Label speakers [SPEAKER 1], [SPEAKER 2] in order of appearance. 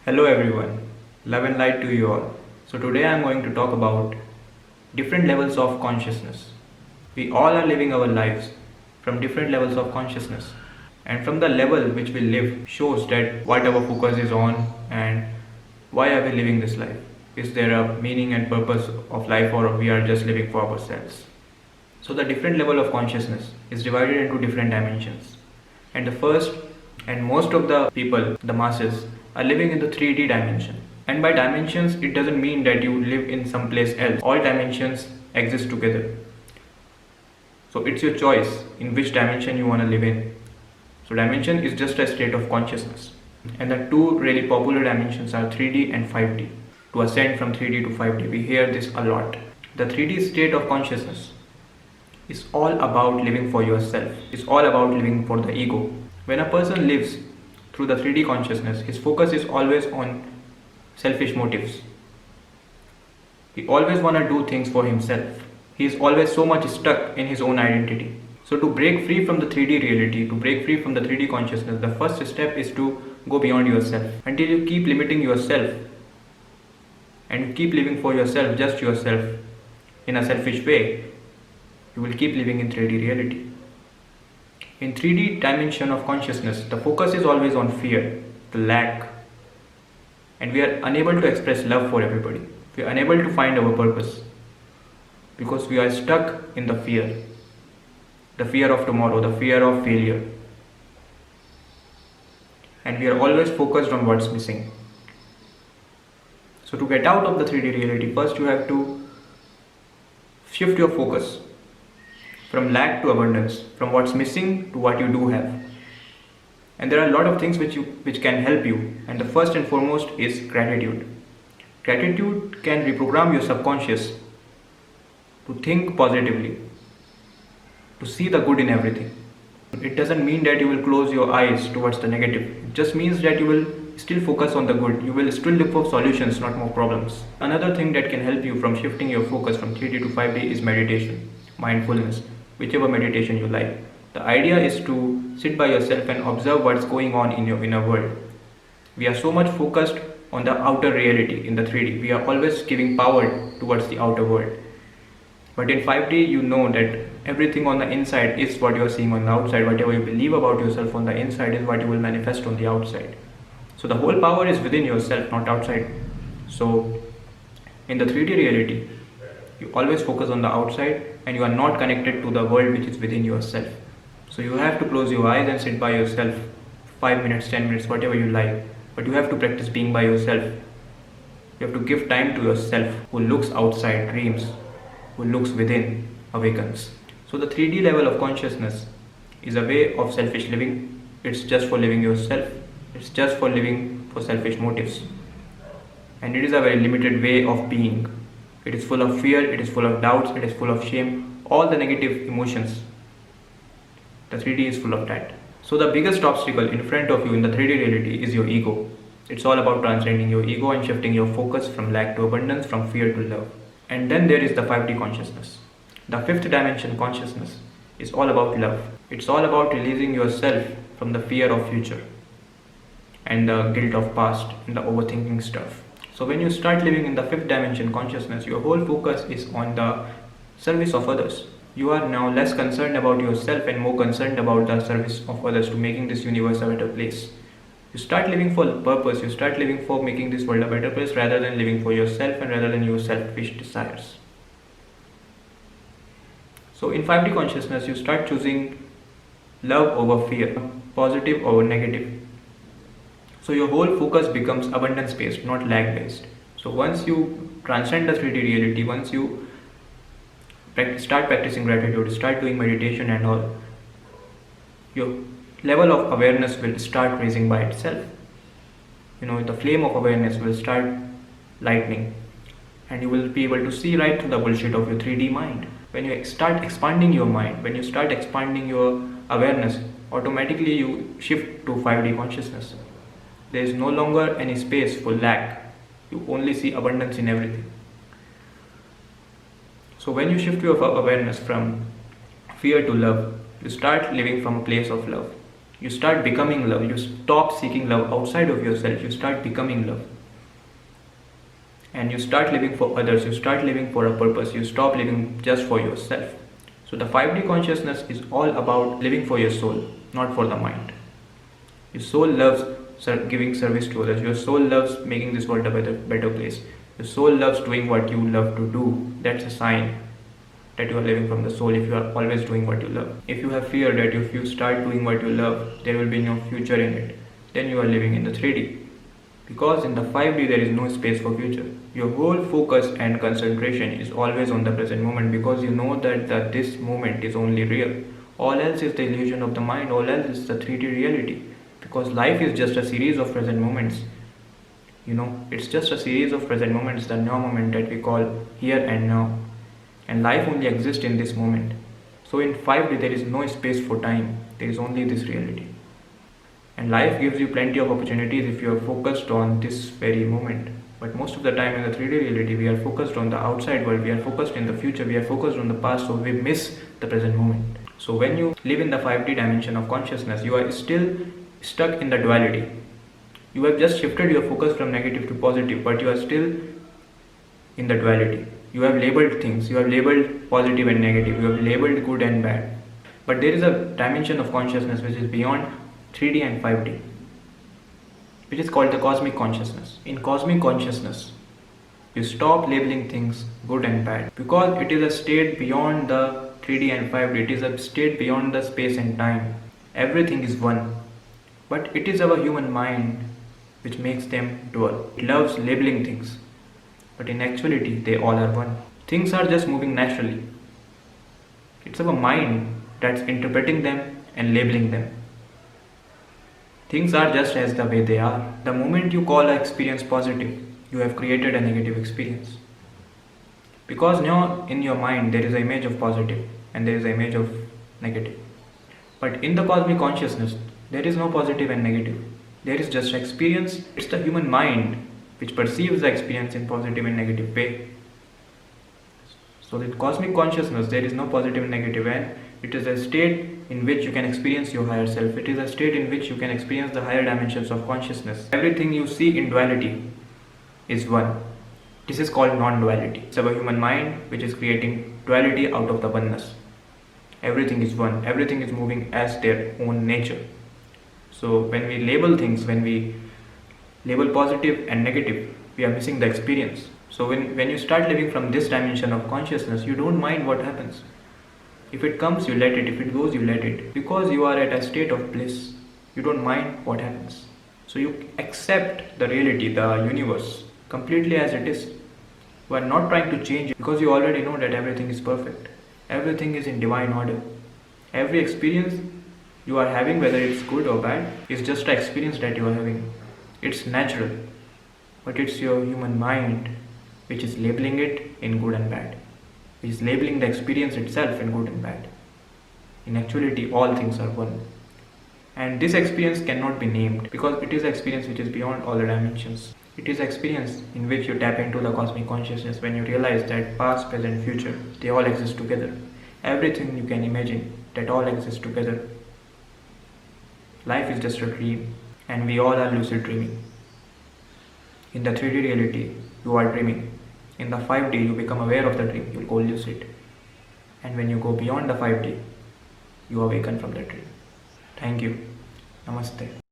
[SPEAKER 1] Hello everyone, love and light to you all. So today I am going to talk about different levels of consciousness. We all are living our lives from different levels of consciousness, and from the level which we live shows that what our focus is on and why are we living this life. Is there a meaning and purpose of life, or we are just living for ourselves? So the different level of consciousness is divided into different dimensions. And the first and most of the people, the masses, are living in the 3D dimension. And by dimensions, it doesn't mean that you live in some place else. All dimensions exist together. So it's your choice in which dimension you want to live in. So dimension is just a state of consciousness. And the two really popular dimensions are 3D and 5D. To ascend from 3D to 5D, we hear this a lot. The 3D state of consciousness is all about living for yourself. It's all about living for the ego. When a person lives through the 3D consciousness, his focus is always on selfish motives. He always want to do things for himself. He is always so much stuck in his own identity. So to break free from the 3D reality, to break free from the 3D consciousness, the first step is to go beyond yourself. Until you keep limiting yourself and keep living for yourself, just yourself, in a selfish way, you will keep living in 3D reality. In 3D dimension of consciousness, the focus is always on fear, the lack, and we are unable to express love for everybody. We are unable to find our purpose because we are stuck in the fear of tomorrow, the fear of failure, and we are always focused on what's missing. So to get out of the 3D reality, first you have to shift your focus from lack to abundance, from what's missing to what you do have. And there are a lot of things which can help you, and the first and foremost is gratitude. Gratitude can reprogram your subconscious to think positively, to see the good in everything. It doesn't mean that you will close your eyes towards the negative. It just means that you will still focus on the good. You will still look for solutions, not more problems. Another thing that can help you from shifting your focus from 3D to 5D is meditation, mindfulness, whichever meditation you like. The idea is to sit by yourself and observe what's going on in your inner world. We are so much focused on the outer reality in the 3D. We are always giving power towards the outer world. But in 5D, you know that everything on the inside is what you are seeing on the outside. Whatever you believe about yourself on the inside is what you will manifest on the outside. So the whole power is within yourself, not outside. So in the 3D reality, you always focus on the outside and you are not connected to the world which is within yourself. So you have to close your eyes and sit by yourself 5 minutes, 10 minutes, whatever you like. But you have to practice being by yourself. You have to give time to yourself. Who looks outside dreams, who looks within awakens. So the 3D level of consciousness is a way of selfish living. It's just for living yourself. It's just for living for selfish motives. And it is a very limited way of being. It is full of fear, it is full of doubts, it is full of shame, all the negative emotions. The 3D is full of that. So the biggest obstacle in front of you in the 3D reality is your ego. It's all about transcending your ego and shifting your focus from lack to abundance, from fear to love. And then there is the 5D consciousness. The fifth dimension consciousness is all about love. It's all about releasing yourself from the fear of future and the guilt of past and the overthinking stuff. So when you start living in the fifth dimension consciousness, your whole focus is on the service of others. You are now less concerned about yourself and more concerned about the service of others to making this universe a better place. You start living for purpose, you start living for making this world a better place rather than living for yourself and rather than your selfish desires. So in 5D consciousness, you start choosing love over fear, positive over negative. So your whole focus becomes abundance based, not lack based. So once you transcend the 3D reality, once you start practicing gratitude, start doing meditation and all, your level of awareness will start raising by itself. The flame of awareness will start lightening and you will be able to see right through the bullshit of your 3D mind. When you start expanding your mind, when you start expanding your awareness, automatically you shift to 5D consciousness. There is no longer any space for lack. You only see abundance in everything. So when you shift your awareness from fear to love, you start living from a place of love. You start becoming love. You stop seeking love outside of yourself. You start becoming love. And you start living for others. You start living for a purpose. You stop living just for yourself. So the 5D consciousness is all about living for your soul, not for the mind. Your soul loves giving service to others. Your soul loves making this world a better place. Your soul loves doing what you love to do. That's a sign that you are living from the soul if you are always doing what you love. If you have fear that if you start doing what you love, there will be no future in it, then you are living in the 3D. Because in the 5D there is no space for future. Your whole focus and concentration is always on the present moment because you know that this moment is only real. All else is the illusion of the mind, all else is the 3D reality. Because life is just a series of present moments. It's just a series of present moments, the now moment that we call here and now. And life only exists in this moment. So in 5D there is no space for time, there is only this reality. And life gives you plenty of opportunities if you are focused on this very moment. But most of the time in the 3D reality, we are focused on the outside world, we are focused in the future, we are focused on the past, so we miss the present moment. So when you live in the 5D dimension of consciousness, you are still stuck in the duality. You have just shifted your focus from negative to positive, but you are still in the duality. You have labeled things, you have labeled positive and negative, you have labeled good and bad. But there is a dimension of consciousness which is beyond 3D and 5D, which is called the cosmic consciousness. In cosmic consciousness, you stop labeling things good and bad because it is a state beyond the 3D and 5D. It is a state beyond the space and time. Everything is one, but it is our human mind which makes them dual. It loves labeling things, but in actuality they all are one. Things are just moving naturally. It's our mind that's interpreting them and labeling them. Things are just as the way they are. The moment you call an experience positive, you have created a negative experience. Because now in your mind there is an image of positive and there is an image of negative. But in the cosmic consciousness, there is no positive and negative. There is just experience. It's the human mind which perceives the experience in positive and negative way. So in cosmic consciousness, there is no positive and negative, and it is a state in which you can experience your higher self. It is a state in which you can experience the higher dimensions of consciousness. Everything you see in duality is one. This is called non-duality. It's our human mind which is creating duality out of the oneness. Everything is one. Everything is moving as their own nature. So when we label things, when we label positive and negative, we are missing the experience. So when you start living from this dimension of consciousness, you don't mind what happens. If it comes, you let it. If it goes, you let it. Because you are at a state of bliss, you don't mind what happens. So you accept the reality, the universe, completely as it is. You are not trying to change it because you already know that everything is perfect. Everything is in divine order. Every experience you are having, whether it's good or bad, is just an experience that you are having. It's natural. But it's your human mind which is labeling it in good and bad. It is labeling the experience itself in good and bad. In actuality, all things are one. And this experience cannot be named because it is an experience which is beyond all the dimensions. It is an experience in which you tap into the cosmic consciousness when you realize that past, present, future, they all exist together. Everything you can imagine, that all exists together. Life is just a dream, and we all are lucid dreaming. In the 3D reality, you are dreaming. In the 5D, you become aware of the dream, you go lucid. And when you go beyond the 5D, you awaken from the dream. Thank you. Namaste.